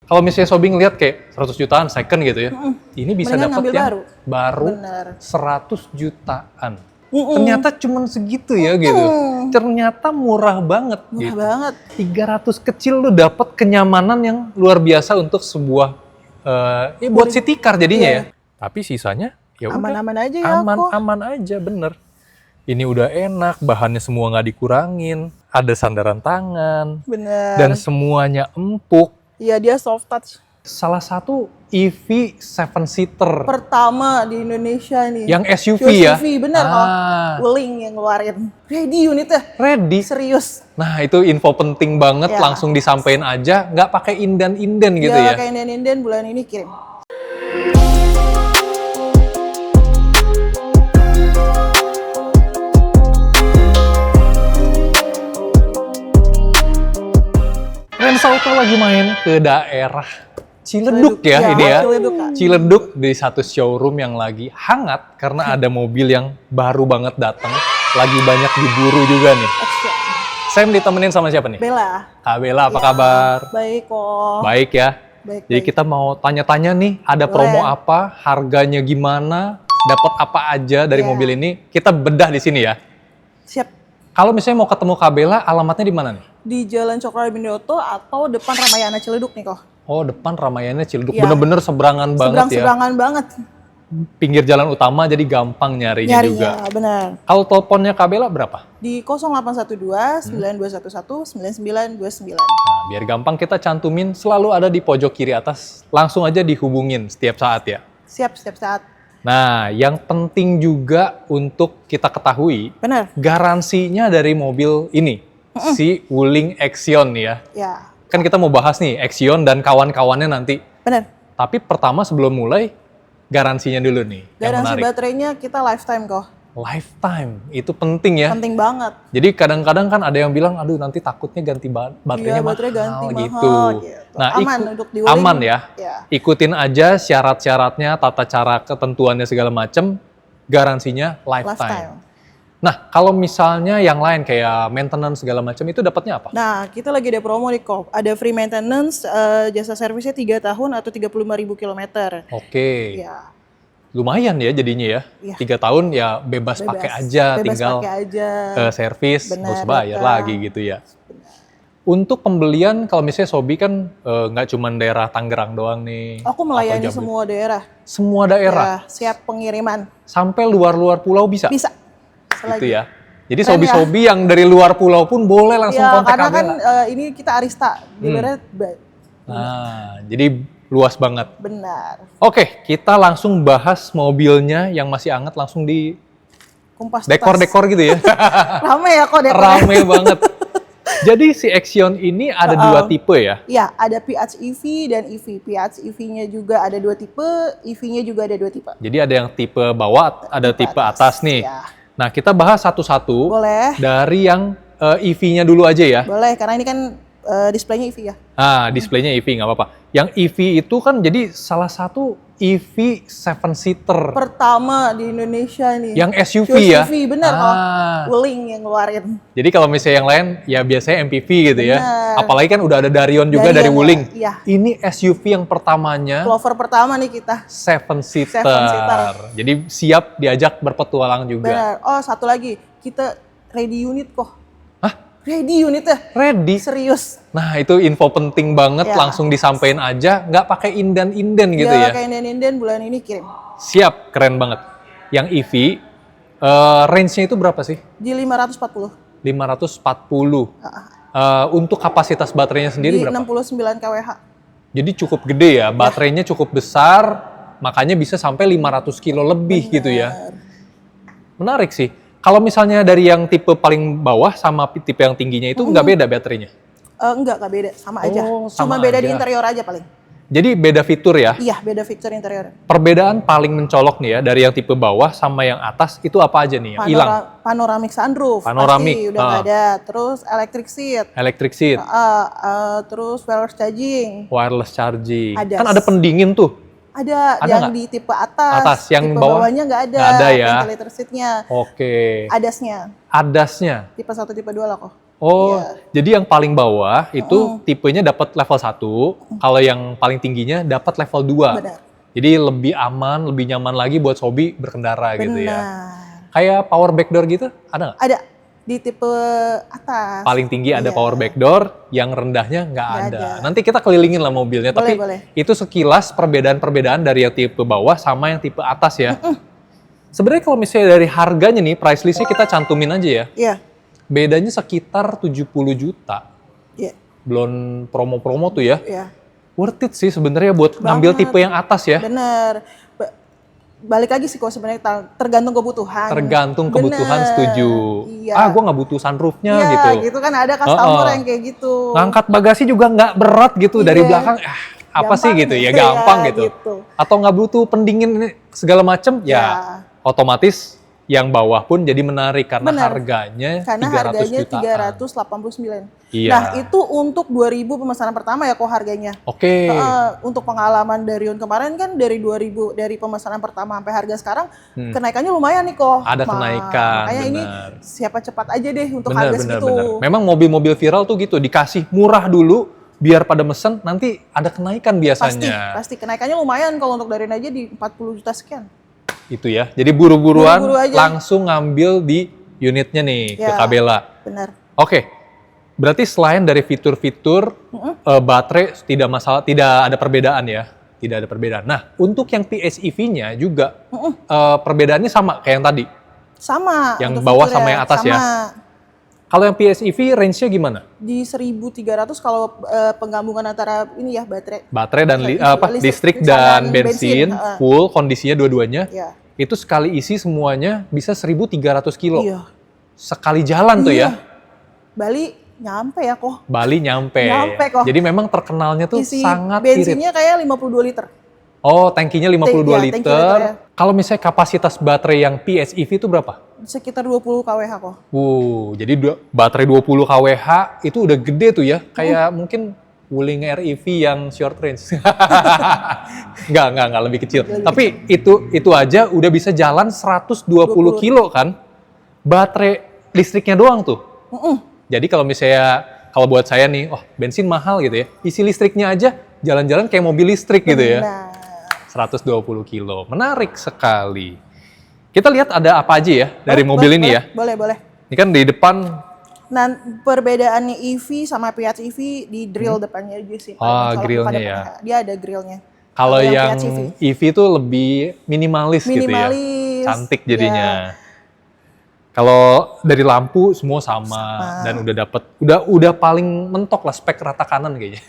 Kalau misalnya Sobi ngeliat kayak 100 jutaan second gitu ya, ini bisa Mendingan dapat ngambil yang baru Bener. 100 jutaan. Ternyata cuma segitu ya gitu. Ternyata murah banget. Murah gitu. banget. 300 kecil lu dapat kenyamanan yang luar biasa untuk sebuah buat city car jadinya ya. Tapi sisanya ya udah Aman-aman aja ya kok. aman aja bener. Ini udah enak, bahannya semua nggak dikurangin, ada sandaran tangan, Bener. dan semuanya empuk. Iya, dia soft touch. Salah satu EV 7-seater Pertama di Indonesia nih. yang SUV ya. SUV, bener kok. Wuling yang ngeluarin. Ready unitnya. Ready. Serius. Nah itu info penting banget, Ya. langsung disampaikan aja, nggak pakai inden-inden gitu ya. Kayak inden-inden bulan ini kirim. Rens Auto lagi main ke daerah Ciledug ya, ini ya. Ciledug di satu showroom yang lagi hangat karena ada mobil yang baru banget datang, lagi banyak diburu juga nih. Sam ditemenin sama siapa nih? Bella. Kak Bella, apa kabar? Baik kok. Baik ya. Baik, Jadi baik. kita mau tanya-tanya nih, ada promo apa, harganya gimana, dapat apa aja dari mobil ini, kita bedah di sini ya. Siap. Kalau misalnya mau ketemu Kak Bella, alamatnya di mana nih? Di Jalan Cokro Binoto atau depan Ramayana Ciledug nih kok. Oh, depan Ramayana Ciledug. Iya. Bener-bener seberangan banget ya. Seberangan banget. Pinggir jalan utama jadi gampang nyarinya juga. Benar. Kalau teleponnya Kak Bella berapa? Di 0812 9211 9929. Nah, biar gampang kita cantumin selalu ada di pojok kiri atas. Langsung aja dihubungin setiap saat ya. Siap setiap saat. Nah, yang penting juga untuk kita ketahui, Benar. garansinya dari mobil ini, si Wuling Axion ya. Ya. Kan kita mau bahas nih, Axion dan kawan-kawannya nanti. Benar. Tapi pertama sebelum mulai, garansinya dulu nih, yang Garansi menarik. baterainya kita lifetime kok. Lifetime, itu penting ya. Penting banget. Jadi kadang-kadang kan ada yang bilang, aduh nanti takutnya ganti baterainya Iya, baterai ganti gitu. mahal, gitu. Nah, Aman untuk di Wuling. aman ya. Ya. Ikutin aja syarat-syaratnya, tata cara ketentuannya segala macem, garansinya lifetime. Nah, kalau misalnya yang lain kayak maintenance segala macam itu dapatnya apa? Nah, kita lagi ada promo nih kok. Ada free maintenance, jasa servisnya 3 tahun atau 35.000 kilometer. Oke. Ya. Lumayan ya jadinya ya. Iya. 3 tahun ya bebas pakai aja, Bebas tinggal pakai aja. servis, nggak Benar, usah bayar datang. lagi gitu ya. Untuk pembelian, kalau misalnya Sobi kan nggak cuma daerah Tangerang doang nih. Aku melayani atau Jambi. semua daerah. Semua daerah, Ya, siap pengiriman. sampai luar-luar pulau bisa? Bisa. Gitu ya. Jadi Keren Sobi-Sobi yang dari luar pulau pun boleh langsung Ya, kontak karena Kak kan Bella. ini kita Arista. Dealernya Nah, jadi luas banget. benar. Oke, kita langsung bahas mobilnya yang masih hangat, langsung di Kumpas dekor-dekor gitu ya. Rame ya kok dekornya. Rame banget. Jadi si Axion ini ada dua tipe ya? Iya, ada PHEV dan EV. PHEV-nya juga ada 2 tipe, EV-nya juga ada 2 tipe. Jadi ada yang tipe bawah, ada tipe atas nih. Ya. Nah, kita bahas satu-satu Boleh. dari yang EV-nya dulu aja ya. Boleh, karena ini kan displaynya EV ya. Nah, displaynya EV nggak apa-apa. Yang EV itu kan jadi salah satu EV 7-seater. Pertama di Indonesia nih. Yang SUV ya? SUV, bener kok. Ah. Wuling yang ngeluarin. Jadi kalau misalnya yang lain, ya biasanya MPV gitu ya. Bener. Apalagi kan udah ada Darion juga dari Darion, Wuling. iya. Ini SUV yang pertamanya Clover pertama nih kita. 7-seater. 7-seater. Jadi siap diajak berpetualang juga. Benar. Oh, satu lagi. Kita ready unit kok. Hah? Ready unitnya. Ready? Serius. Nah, itu info penting banget, Ya. langsung disampaikan aja, nggak pakai inden-inden gitu ya. Kayak inden-inden bulan ini kirim. Siap, keren banget. Yang EV, range-nya itu berapa sih? Di 540. 540. Untuk kapasitas baterainya sendiri Di berapa? 69 kWh. Jadi cukup gede ya, baterainya cukup besar, makanya bisa sampai 500 kilo lebih gitu ya. Menarik sih. Kalau misalnya dari yang tipe paling bawah sama tipe yang tingginya itu nggak beda baterainya? Enggak, Kak, beda. Sama aja. Oh, Cuma sama beda aja. di interior aja paling. Jadi beda fitur ya? Iya, beda fitur interior. Perbedaan paling mencolok nih ya, dari yang tipe bawah sama yang atas, itu apa aja nih yang hilang? Panoramic sunroof. Panoramic, Pasti udah nggak ada. Terus electric seat. Electric seat, Terus wireless charging. wireless charging. Ada. Kan ada pendingin tuh. Ada Ada yang nggak? di tipe atas. Atas, yang tipe bawah? bawahnya nggak ada. Nggak ada ya? Ventilator seatnya. Oke. Adasnya. Adasnya. Tipe 1, tipe 2 lah kok. Oh, Iya. jadi yang paling bawah itu tipenya dapat level 1, kalau yang paling tingginya dapat level 2. Benar. Jadi lebih aman, lebih nyaman lagi buat Sobi berkendara gitu ya. Benar. Kayak power backdoor gitu, ada nggak? Ada di tipe atas. Paling tinggi ada Iya. power backdoor, yang rendahnya nggak Nggak ada. ada. Nanti kita kelilingin lah mobilnya, Boleh, tapi boleh. itu sekilas perbedaan-perbedaan dari yang tipe bawah sama yang tipe atas ya. Sebenarnya kalau misalnya dari harganya nih, price listnya kita cantumin aja ya. Iya. Bedanya sekitar 70 juta. Iya. Belum promo-promo tuh ya. Iya. Worth it sih sebenarnya buat ngambil Banget. tipe yang atas ya. Bener. Balik lagi sih kok sebenarnya tergantung kebutuhan. Tergantung kebutuhan, Bener. setuju. Iya. Ah, gue nggak butuh sunroofnya Iya, gitu. gitu kan ada customer Heeh. yang kayak gitu. Ngangkat bagasi juga nggak berat gitu dari Iya. belakang. Apa sih Gampang gitu ya, gitu ya, gampang gitu. gitu. Atau nggak butuh pendingin ini segala macem, ya Ya. otomatis yang bawah pun jadi menarik karena Bener. harganya Karena 300 harganya jutaan. 389. Iya. Nah, itu untuk 2000 pemesanan pertama ya kok harganya. Oke. Untuk pengalaman dari Yun kemarin kan dari 2000 dari pemesanan pertama sampai harga sekarang kenaikannya lumayan nih kok. Ada kenaikan, Makanya ini benar. siapa cepat aja deh untuk Bener, harga bener, segitu. bener. Memang mobil-mobil viral tuh gitu, dikasih murah dulu, biar pada mesen, nanti ada kenaikan biasanya. Pasti kenaikannya lumayan kalau untuk dari aja di 40 juta sekian. Itu ya, jadi buru-buruan Buru-buru aja. langsung ngambil di unitnya nih, ke Ya. Kabela. Benar. Oke, berarti selain dari fitur-fitur, baterai tidak masalah, tidak ada perbedaan ya? Tidak ada perbedaan. Nah, untuk yang PHEV-nya juga, perbedaannya sama kayak yang tadi? Sama. Yang untuk bawah fiturnya. sama yang atas ya? Sama. Kalau yang PHEV range-nya gimana? Di 1300 kalau penggabungan antara ini ya baterai. Baterai dan Listrik listrik sama dan bensin, full kondisinya dua-duanya. Ya. Itu sekali isi semuanya bisa 1.300 kilo. Iya. Sekali jalan tuh ya. Bali nyampe ya kok. Bali nyampe. Nyampe kok. Jadi memang terkenalnya tuh Isi sangat irit. bensinnya kayak 52 liter. Oh, tangkinya 52 Iya, liter. tangki liternya. Kalau misalnya kapasitas baterai yang PHEV itu berapa? Sekitar 20 kWh kok. Jadi baterai 20 kWh itu udah gede tuh ya. Kayak mungkin Wuling REV yang short range. Enggak lebih kecil. Tapi itu aja udah bisa jalan 120 kilo kan. Baterai listriknya doang tuh. Jadi kalau misalnya, kalau buat saya nih, bensin mahal gitu ya. Isi listriknya aja jalan-jalan kayak mobil listrik gitu ya. Nah, 120 kilo. Menarik sekali. Kita lihat ada apa aja ya dari mobil ini ya. Boleh. Ini kan di depan. Nah, perbedaannya EV sama PHEV di grill depannya aja sih. Ah, Kalau grillnya pada ya. Dia ada grillnya. Kalau Kalau yang PHEV. EV tuh lebih minimalis gitu ya. Minimalis. Cantik jadinya. Kalau dari lampu semua sama. Dan udah paling mentok lah spek rata kanan kayaknya.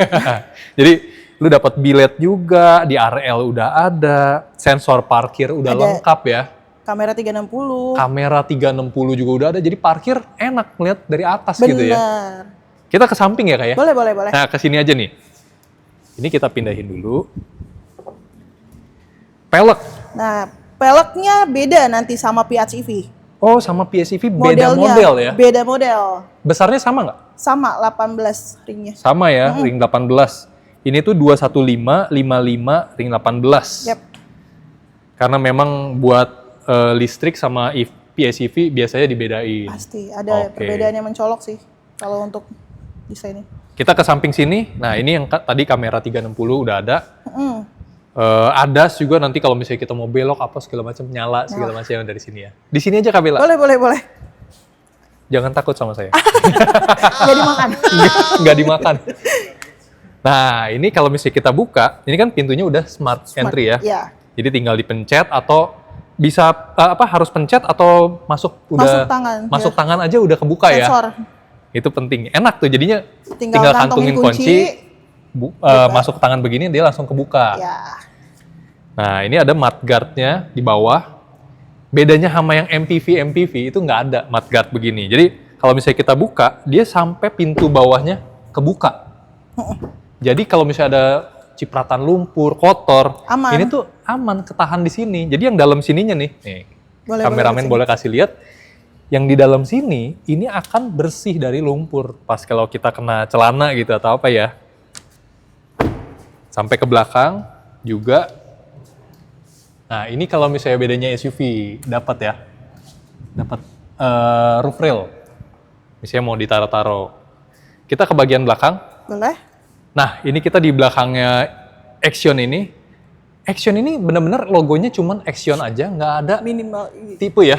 Jadi lu dapat bilet juga, di RL udah ada, sensor parkir udah lengkap ya. Kamera 360. Kamera 360 juga udah ada, jadi parkir enak ngeliat dari atas gitu ya. Bener. Kita ke samping ya Kak ya? Boleh. Nah, ke sini aja nih. Ini kita pindahin dulu. Pelek. Nah, peleknya beda nanti sama PHEV. Oh, sama PHEV beda Modelnya model ya? Beda model. Besarnya sama nggak? Sama 18 ringnya. Sama ya, ring 18. Ini tuh 215, 55, ring 18. Yap. Karena memang buat listrik sama PHEV biasanya dibedain. Pasti ada Oke. perbedaan yang mencolok sih kalau untuk desainnya. Kita ke samping sini. Nah, ini yang tadi kamera 360 udah ada. ADAS juga nanti kalau misalnya kita mau belok apa segala macam nyala segala macam dari sini ya. Di sini aja Kak Bella. Boleh. Jangan takut sama saya. Jadi makan. Nggak dimakan. Nah, ini kalau misalnya kita buka, ini kan pintunya udah smart entry ya. Iya. Jadi tinggal dipencet atau bisa harus pencet atau masuk Masuk tangan, tangan aja udah kebuka ya. Sensor. Itu penting. Enak tuh jadinya Tinggal kantongin kantongin kunci, masuk tangan begini dia langsung kebuka. Ya. Nah, ini ada mudguard-nya di bawah. Bedanya sama yang MPV itu nggak ada mudguard begini. Jadi kalau misalnya kita buka, dia sampai pintu bawahnya kebuka. Jadi kalau misalnya ada cipratan lumpur, kotor, Aman. ini tuh aman, ketahan di sini. Jadi yang dalam sininya nih, kameramen boleh kasih lihat, yang di dalam sini ini akan bersih dari lumpur pas kalau kita kena celana gitu atau apa ya. Sampai ke belakang juga. Nah, ini kalau misalnya bedanya SUV dapat ya. Dapat roof rail. Misalnya mau ditaro-taro. Kita ke bagian belakang. Boleh? Nah, ini kita di belakangnya Action ini. Action ini benar-benar logonya cuman Action aja, nggak ada Minimal tipe ya.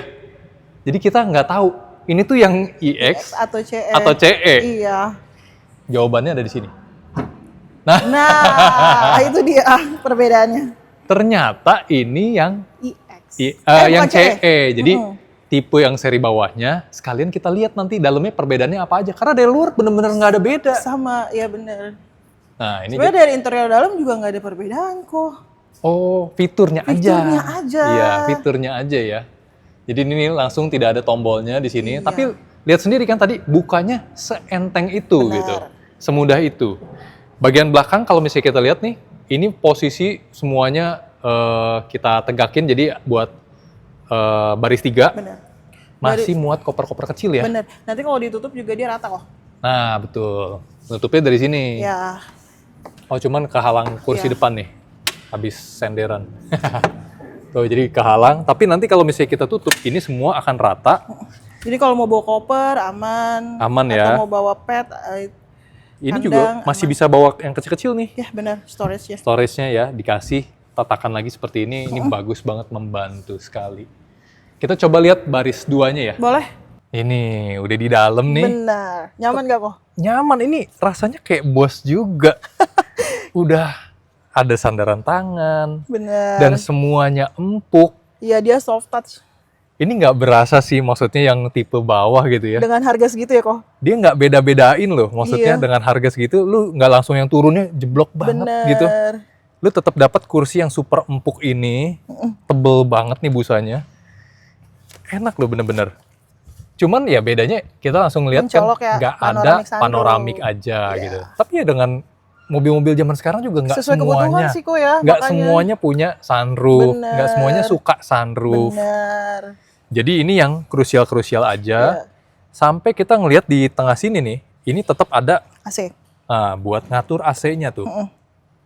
Jadi kita nggak tahu ini tuh yang X iX atau CE. atau CE. Iya. Jawabannya ada di sini. Nah, itu dia perbedaannya. Ternyata ini yang iX. yang bukan CE. Jadi tipe yang seri bawahnya, sekalian kita lihat nanti dalamnya perbedaannya apa aja. Karena dari luar bener-bener nggak ada beda. Sama, ya bener. Nah, ini Sebenarnya dari interior dalam juga nggak ada perbedaan kok. oh, fiturnya aja. Fiturnya aja. Iya, fiturnya aja ya. Jadi ini langsung tidak ada tombolnya di sini. Iya. Tapi lihat sendiri kan tadi bukanya seenteng itu Benar. gitu. Semudah itu. Bagian belakang kalau misalnya kita lihat nih, ini posisi semuanya kita tegakin jadi buat baris 3. Bener. Masih muat koper-koper kecil ya. Bener. Nanti kalau ditutup juga dia rata kok. Nah, betul. Nutupnya dari sini. Ya. Oh, cuman kehalang kursi Iya. depan nih. Habis senderan. Tuh, jadi kehalang. Tapi nanti kalau misalnya kita tutup, ini semua akan rata. Jadi kalau mau bawa koper aman. Aman atau ya. mau bawa pet, Ini kandang, juga masih aman. bisa bawa yang kecil-kecil nih. Ya benar, storage ya. Storage-nya ya, dikasih tatakan lagi seperti ini. Ini bagus banget, membantu sekali. Kita coba lihat baris 2-nya ya. Boleh? Ini udah di dalam nih. Benar. Nyaman gak kok? Nyaman, ini rasanya kayak bos juga. Udah ada sandaran tangan. Benar. Dan semuanya empuk. Iya, dia soft touch. Ini nggak berasa sih, maksudnya yang tipe bawah gitu ya. Dengan harga segitu ya kok? Dia nggak beda-bedain loh, maksudnya Iya. dengan harga segitu, lu nggak langsung yang turunnya jeblok banget Bener. gitu. Lu tetap dapat kursi yang super empuk ini, tebel banget nih busanya. Enak loh bener-bener. Cuman ya bedanya kita langsung ngeliat kan Mencolok ya, nggak ada panoramic sunroof. panoramik aja Iya. gitu. Tapi ya dengan mobil-mobil zaman sekarang juga nggak Sesuai kebutuhan semuanya. sih kok ya. Nggak makanya. semuanya punya sunroof, Bener. nggak semuanya suka sunroof. Bener. Jadi ini yang krusial-krusial aja. Iya. Sampai kita ngelihat di tengah sini nih, ini tetap ada AC. buat ngatur AC-nya tuh.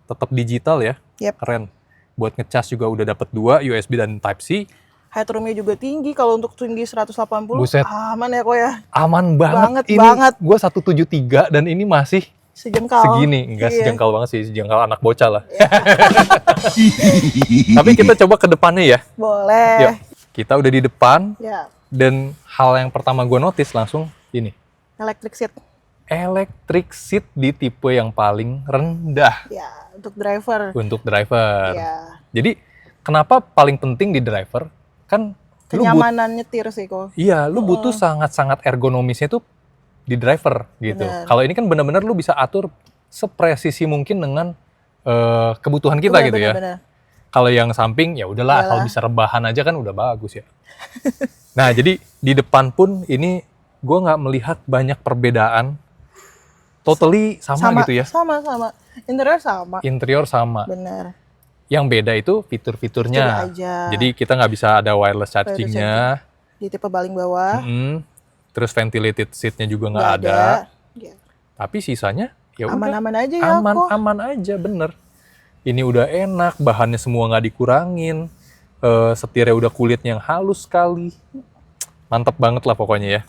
Tetap digital ya, Yep. keren. Buat ngecas juga udah dapat 2 USB dan Type C. Headroom-nya juga tinggi. Kalau untuk tinggi 180, Buset. aman ya kok ya. Aman banget, Banget, ini. banget. Gue 173 dan ini masih Sejengkal. segini. Enggak Iya. sejengkal banget sih, sejengkal anak bocah lah. Tapi kita coba ke depannya ya. Boleh. Yuk, kita udah di depan Ya, dan hal yang pertama gue notice langsung ini. electric seat. Electric seat di tipe yang paling rendah Ya, untuk driver. untuk driver. Ya, Jadi kenapa paling penting di driver? Kan lu kenyamanan nyetir sih kok. lu butuh sangat-sangat ergonomisnya tuh di driver gitu. Bener. Kalau ini kan benar-benar lu bisa atur sepresisi mungkin dengan kebutuhan kita Bener, gitu ya. bener. Kalau yang samping ya udahlah, Iyalah. kalau bisa rebahan aja kan udah bagus ya. Nah, jadi di depan pun ini gue nggak melihat banyak perbedaan. Totally sama gitu ya. Sama. Interior sama. Interior sama. Bener. Yang beda itu fitur-fiturnya. Fitur aja. Jadi kita nggak bisa ada wireless charging-nya. Di tipe paling bawah. Terus ventilated seat-nya juga nggak nggak ada. Ya. Tapi sisanya ya udah Aman-aman aja ya kok. aman aja, bener. Ini udah enak, bahannya semua nggak dikurangin. Setirnya udah kulitnya yang halus sekali. Mantep banget lah pokoknya ya.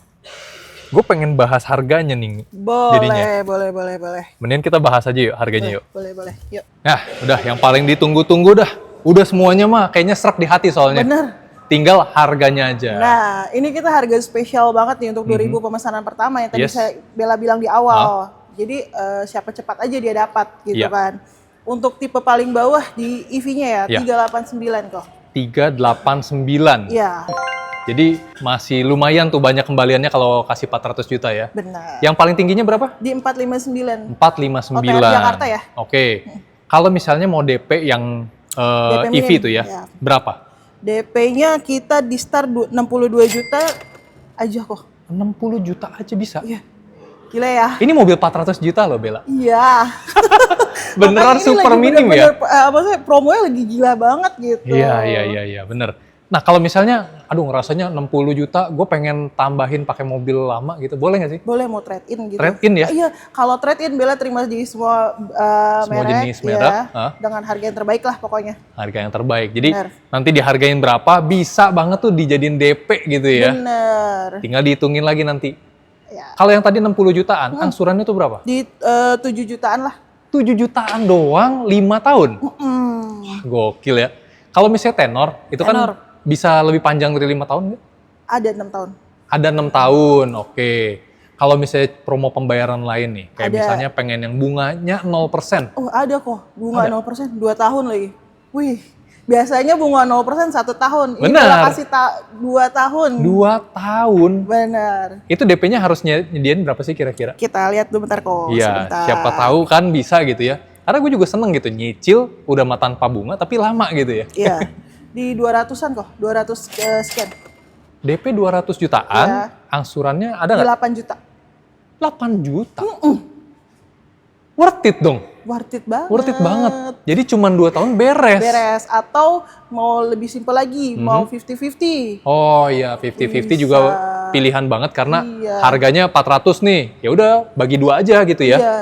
Gue pengen bahas harganya nih jadinya. Boleh. Mending kita bahas aja yuk harganya yuk. Boleh. Yuk. Nah, udah yang paling ditunggu-tunggu dah. Udah semuanya mah kayaknya serak di hati soalnya. Bener. Tinggal harganya aja. Nah, ini kita harga spesial banget nih untuk 2000 pemesanan pertama yang tadi Yes. saya Bella bilang di awal. Jadi siapa cepat aja dia dapat gitu Iya. kan. Untuk tipe paling bawah di EV-nya ya, Iya. 389 kok. 389. Iya, Jadi masih lumayan tuh banyak kembaliannya kalau kasih 400 juta ya. benar. Yang paling tingginya berapa? Di 459. 459. OTR Jakarta ya? Oke. Kalau misalnya mau DP yang DP EV minim, itu ya, ya. berapa? DP-nya kita di start 62 juta aja kok. 60 juta aja bisa. Iya. Gila ya. Ini mobil 400 juta loh, Bella. Iya. Beneran Makanya ini super lagi minim ya? bener-bener, maksudnya promonya lagi gila banget gitu. Iya, bener. Nah, kalau misalnya, aduh rasanya 60 juta, gue pengen tambahin pakai mobil lama gitu, boleh nggak sih? Boleh mau trade in gitu. Trade in ya? Iya, kalau trade in Bella terima di semua Semua merek, jenis merek, ya, dengan harga yang terbaik lah pokoknya. Harga yang terbaik. Jadi Bener. nanti dihargain berapa, bisa banget tuh dijadiin DP gitu ya. Bener. Tinggal dihitungin lagi nanti. Ya. Kalau yang tadi 60 jutaan, angsurannya tuh berapa? Di 7 jutaan lah. 7 jutaan doang, 5 tahun. Gokil ya. Kalau misalnya tenor, itu Tenor. kan bisa lebih panjang dari 5 tahun nggak? Ada 6 tahun. Ada 6 tahun, oke. Kalau misalnya promo pembayaran lain nih, kayak Ada. misalnya pengen yang bunganya 0%. Oh ada kok, bunga Ada. 0%, 2 tahun lagi. Wih, biasanya bunga 0% 1 tahun. Ini Benar. malah kasih 2 tahun. 2 tahun. Benar. Itu DP-nya harus nyediain berapa sih kira-kira? Kita lihat dulu bentar kok, Iya, sebentar. siapa tahu kan bisa gitu ya. Karena gue juga seneng gitu, nyicil udah mah tanpa bunga tapi lama gitu ya. Iya, di 200-an kok, 200 sekian. DP 200 jutaan, Iya. angsurannya ada Di nggak? 8 juta. 8 juta. Worth it dong. Worth it banget. Worth it banget. Jadi cuma 2 tahun beres. Beres. Atau mau lebih simpel lagi, mau 50-50. Oh iya, 50-50 juga Bisa. pilihan banget karena Iya. harganya 400 nih. Ya udah bagi 2 aja gitu ya. Iya.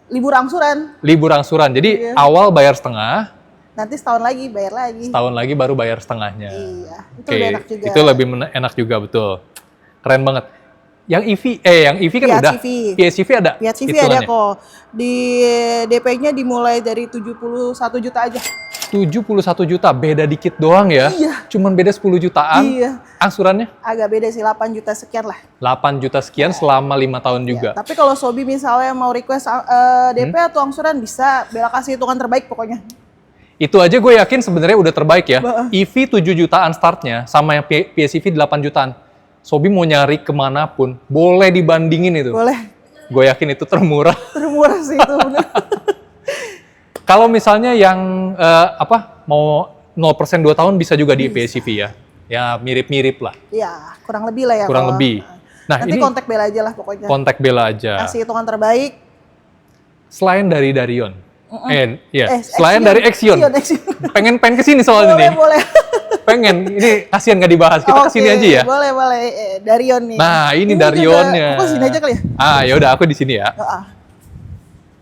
Libur angsuran, Libur angsuran. Jadi Iya. awal bayar setengah, nanti setahun lagi bayar lagi. setahun lagi baru bayar setengahnya. Iya, itu Oke, lebih enak juga. itu lebih enak juga betul. Keren banget. Yang EV kan udah. PHEV. PHEV ada. PHEV ada hitungannya? kok. Di DP-nya dimulai dari 71 juta aja. 71 juta, beda dikit doang ya. Iya. Cuman beda 10 jutaan. Iya. Angsurannya Agak beda sih, 8 juta sekian lah. 8 juta sekian selama 5 tahun juga. Ya, tapi kalau Sobi misalnya mau request DP atau angsuran bisa, Bella kasih hitungan terbaik pokoknya. Itu aja gue yakin sebenarnya udah terbaik ya. Bah. EV 7 jutaan startnya sama yang PHEV 8 jutaan. Sobi mau nyari kemanapun, boleh dibandingin itu. Boleh. Gue yakin itu termurah. Termurah sih itu bener. Kalau misalnya yang mau 0% 2 tahun bisa juga di PHEV ya. Ya mirip-mirip lah, Ya, kurang lebih lah ya. kurang kalau. lebih. Nah Nanti ini kontak Bella aja lah pokoknya. kontak Bella aja. Kasih hitungan terbaik. Selain dari Darion, selain Action. dari Action, Action. pengen kesini soalnya Boleh, nih. boleh. Pengen, ini kasihan nggak dibahas, kita kesini Oke, aja ya. Boleh, boleh. Darion nih. Nah ini juga- Darionnya. Aku sini aja kali ya? Ya udah aku di sini ya. Heeh.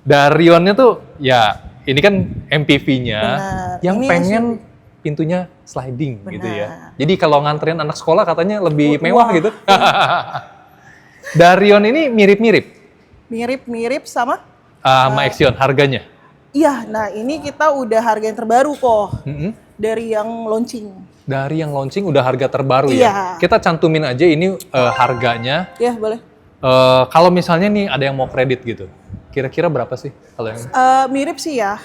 Darionnya tuh ya ini kan MPV-nya Benar. yang Ini pengen pintunya sliding gitu ya. Benar. Jadi kalau nganterin anak sekolah katanya lebih mewah Wah. gitu. Darion ini mirip-mirip Mirip-mirip sama? sama Action harganya. Iya, nah ini kita udah harga yang terbaru kok. Mm-mm. Dari yang launching. Dari yang launching udah harga terbaru Iya. ya. Kita cantumin aja ini harganya. Ya, boleh. Kalau misalnya nih ada yang mau kredit gitu, kira-kira berapa sih kalau yang? Mirip sih ya.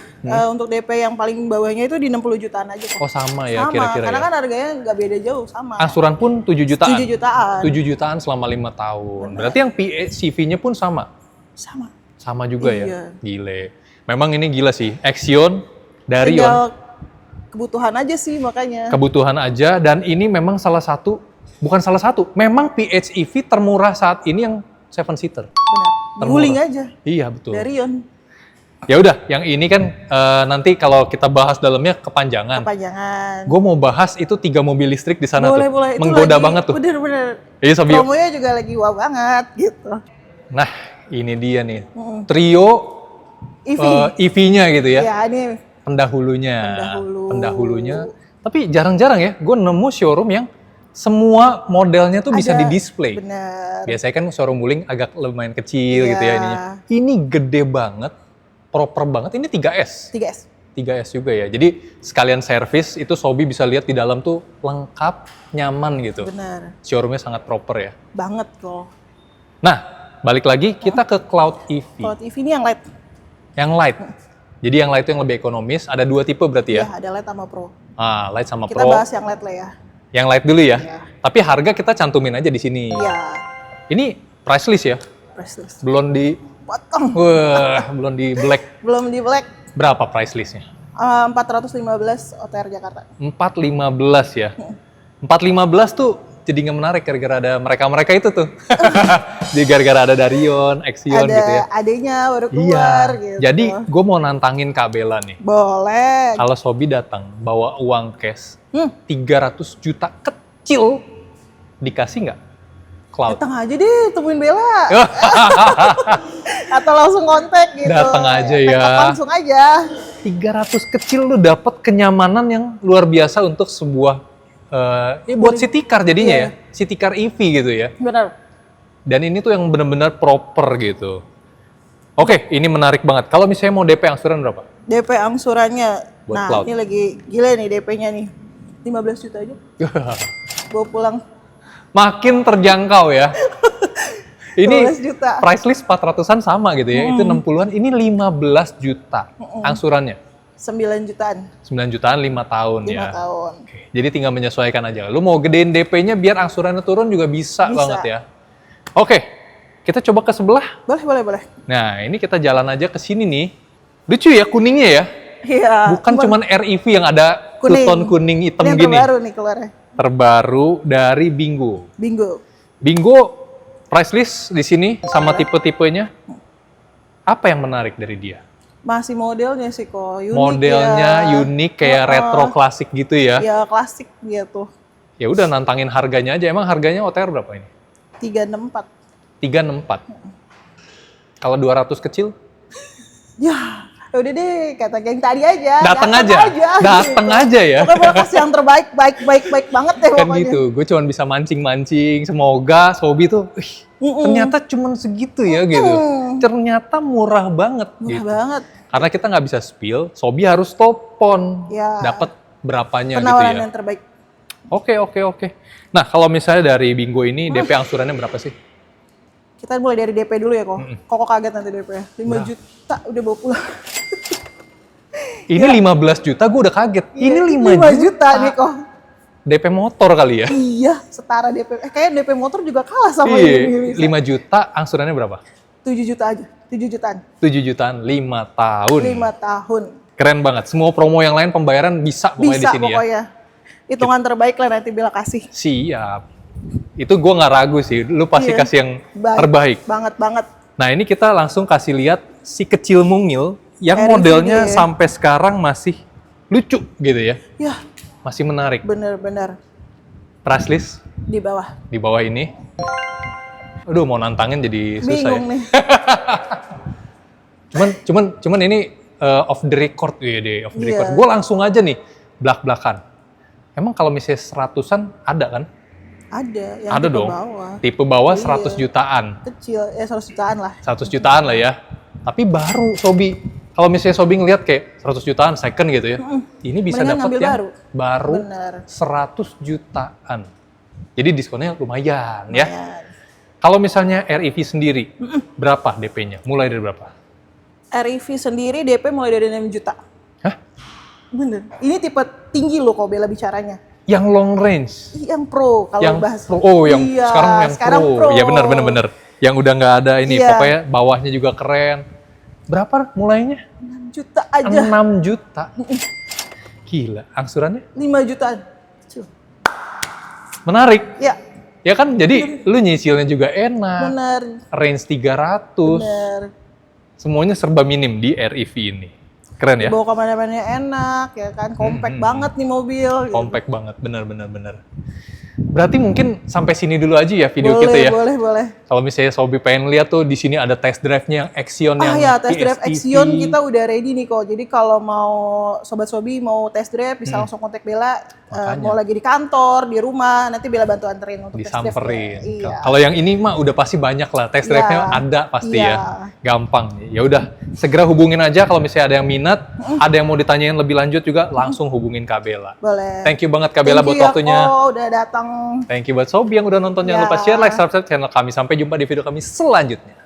Untuk DP yang paling bawahnya itu di 60 jutaan aja kok. Oh sama ya Sama, kira-kira karena ya. kan harganya nggak beda jauh, sama. Angsuran pun 7 jutaan. 7 jutaan. 7 jutaan selama 5 tahun. Berarti yang PHEV-nya pun sama. Sama. Sama juga Iya. ya. Gile. Memang ini gila sih. Action, Darion, Tinggal kebutuhan aja sih makanya. kebutuhan aja. Dan ini memang bukan salah satu. Memang PHEV termurah saat ini yang 7-seater. Benar. Diguling aja. Iya betul. Darion. Ya udah, yang ini kan nanti kalau kita bahas dalamnya kepanjangan. Kepanjangan. Gue mau bahas itu 3 mobil listrik di sana Boleh, tuh. boleh. Itu Menggoda lagi, banget tuh. Bener-bener. Iya, Sobi. Promonya juga lagi wow banget gitu. Nah, ini dia nih. Trio EV. EV-nya gitu ya. Ya, ini Pendahulunya. Pendahulu. Pendahulunya. Tapi jarang-jarang ya, gue nemu showroom yang semua modelnya tuh bisa ada. di-display. Bener. Biasanya kan showroom wuling agak lumayan kecil Iya. gitu ya ininya. Ini gede banget, proper banget. Ini 3S. 3S. 3S juga ya. Jadi sekalian servis itu Sobi bisa lihat di dalam tuh lengkap, nyaman gitu. Bener. Showroomnya sangat proper ya. Banget kok. Nah, balik lagi kita ke Cloud EV. Kalau EV ini yang light. Yang light. Jadi yang light itu yang lebih ekonomis. Ada 2 tipe berarti ya? Ya, ada light sama pro. Light sama Kita Pro. bahas yang light lah ya. Yang light dulu ya. Iya. Tapi harga kita cantumin aja di sini. Iya. Ini price list ya. Priceless. Belum di Potong. belum di black. Belum di black. Berapa price listnya? 415 OTR Jakarta. 415 ya. 415 tuh jadi nggak menarik gara-gara ada mereka-mereka itu tuh. Jadi gara-gara ada Darion, Action Ada gitu ya. adanya baru keluar gitu. Jadi gue mau nantangin Kak Bella nih. Boleh. Kalau Sobi datang bawa uang cash 300 Hmm. juta kecil, dikasih nggak? Cloud. Datang aja deh, temuin Bella. Atau langsung kontak gitu. Datang aja ya. Take off langsung aja. 300 kecil lu dapat kenyamanan yang luar biasa untuk sebuah buat city car jadinya Iya. ya. City car EV gitu ya. Benar. Dan ini tuh yang benar-benar proper gitu. Oke, ini menarik banget. Kalau misalnya mau DP angsuran berapa? DP angsurannya, Buat nah cloud. ini lagi gila nih DP-nya nih. 15 juta aja. Bawa pulang Makin terjangkau ya. Ini 12 juta. price list 400-an sama gitu ya. Itu 60-an, ini 15 juta angsurannya. 9 jutaan. 9 jutaan 5 tahun 5 ya. tahun. Oke, jadi tinggal menyesuaikan aja. Lu mau gedein DP-nya biar angsurannya turun juga bisa banget ya. Oke, kita coba ke sebelah. Boleh. Nah, ini kita jalan aja ke sini nih. Lucu ya kuningnya ya. Iya. Bukan cuman REV yang ada Kuning. two-tone kuning hitam Ini yang gini. terbaru nih keluarnya. Terbaru dari Bingo. Bingo. Bingo price list di sini sama tipe-tipenya. Apa yang menarik dari dia? Masih modelnya sih kok, unik Modelnya ya. unik kayak retro klasik gitu ya. Ya klasik gitu. Ya udah nantangin harganya aja. Emang harganya OTR berapa ini? 364. 364. Kalau 200 kecil? Ya udah deh, kata geng tadi aja. Datang aja. Datang gitu. aja ya. Pokoknya gue kasih yang terbaik, baik banget deh Kan pokoknya. gitu, gue cuma bisa mancing-mancing. Semoga Sobi tuh, ternyata cuma segitu ya gitu. Ternyata murah banget. Murah gitu. banget. Karena kita nggak bisa spill, Sobi harus telepon. Ya. Dapat berapanya Penawaran gitu ya. yang terbaik. Oke. Nah kalau misalnya dari Bingo ini DP angsurannya berapa sih? Kita mulai dari DP dulu ya kok. Kok kaget nanti DP ya. 5 juta udah bawa pulang. Ini 15 juta, gue udah kaget. Ini 5 juta nih kok. DP motor kali ya? Iya, setara DP. Kayaknya DP motor juga kalah sama Iya, ini. 5 juta angsurannya berapa? 7 juta aja. 7 jutaan. 7 jutaan, 5 tahun. 5 tahun. Keren banget. Semua promo yang lain pembayaran bisa pokoknya di Bisa sini ya. pokoknya. Hitungan terbaik lah nanti Bila kasih. Siap. Itu gue nggak ragu sih. Lu pasti Iya. kasih yang Baik. terbaik. Banget. Nah ini kita langsung kasih lihat si kecil mungil yang RV modelnya dia. sampai sekarang masih lucu gitu ya. Ya, Masih menarik. bener-bener. Price list Di bawah. di bawah ini. Aduh mau nantangin jadi susah Bingung ya. nih. Cuman ini off the record deh, off the Iya. record. Gue langsung aja nih belak-belakan. Emang kalau misalnya 100-an ada kan? Ada yang Ada tipe dong. bawah. Tipe bawah Iya. 100 jutaan. Kecil, ya 100 jutaan lah. 100 jutaan lah ya. Tapi baru Sobi. Kalau misalnya Sobi ngeliat kayak 100 jutaan second gitu ya. Ini bisa Mendingan dapat ngambil yang baru. baru Bener. 100 jutaan. Jadi diskonnya lumayan ya. Lumayan. Kalau misalnya REV sendiri, berapa DP-nya? Mulai dari berapa? REV sendiri DP mulai dari 6 juta. Hah? Bener. Ini tipe tinggi loh kok Bella bicaranya. Yang long range? Yang pro kalau Yang bahas. pro. Oh, yang Iya, sekarang yang pro. Ya benar. Yang udah nggak ada ini, Iya. pokoknya bawahnya juga keren. Berapa mulainya? 6 juta aja. 6 juta. Gila, angsurannya 5 jutaan. Kecil. menarik. Ya, Ya kan, jadi lu nyicilnya juga enak. bener. Range 300. Bener. Semuanya serba minim di REV ini. Keren ya? Bawa kemana-mana enak ya kan. Compact banget nih mobil. gitu. Compact banget, benar. Berarti mungkin sampai sini dulu aja ya video kita ya. Boleh. Kalau misalnya Sobi pengen lihat tuh di sini ada test drive-nya yang Axion yang Ya, test drive PSTV. Axion kita udah ready nih kok. Jadi kalau mau Sobat Sobi mau test drive bisa langsung kontak Bella. Makanya. Mau lagi di kantor, di rumah, nanti Bella bantu anterin untuk test drive. Disamperin. Iya. Kalau yang ini mah udah pasti banyak lah, test drive-nya Iya. ada pasti Iya. ya. Gampang. Ya udah, segera hubungin aja kalau misalnya ada yang minat, ada yang mau ditanyain lebih lanjut juga langsung hubungin Kak Bella. Boleh. Thank you banget Kak Bella buat Thank you ya, waktunya. Ko, udah datang. Thank you buat Sobi yang udah nonton. Jangan Ya. lupa share, like, subscribe channel kami. Sampai jumpa di video kami selanjutnya.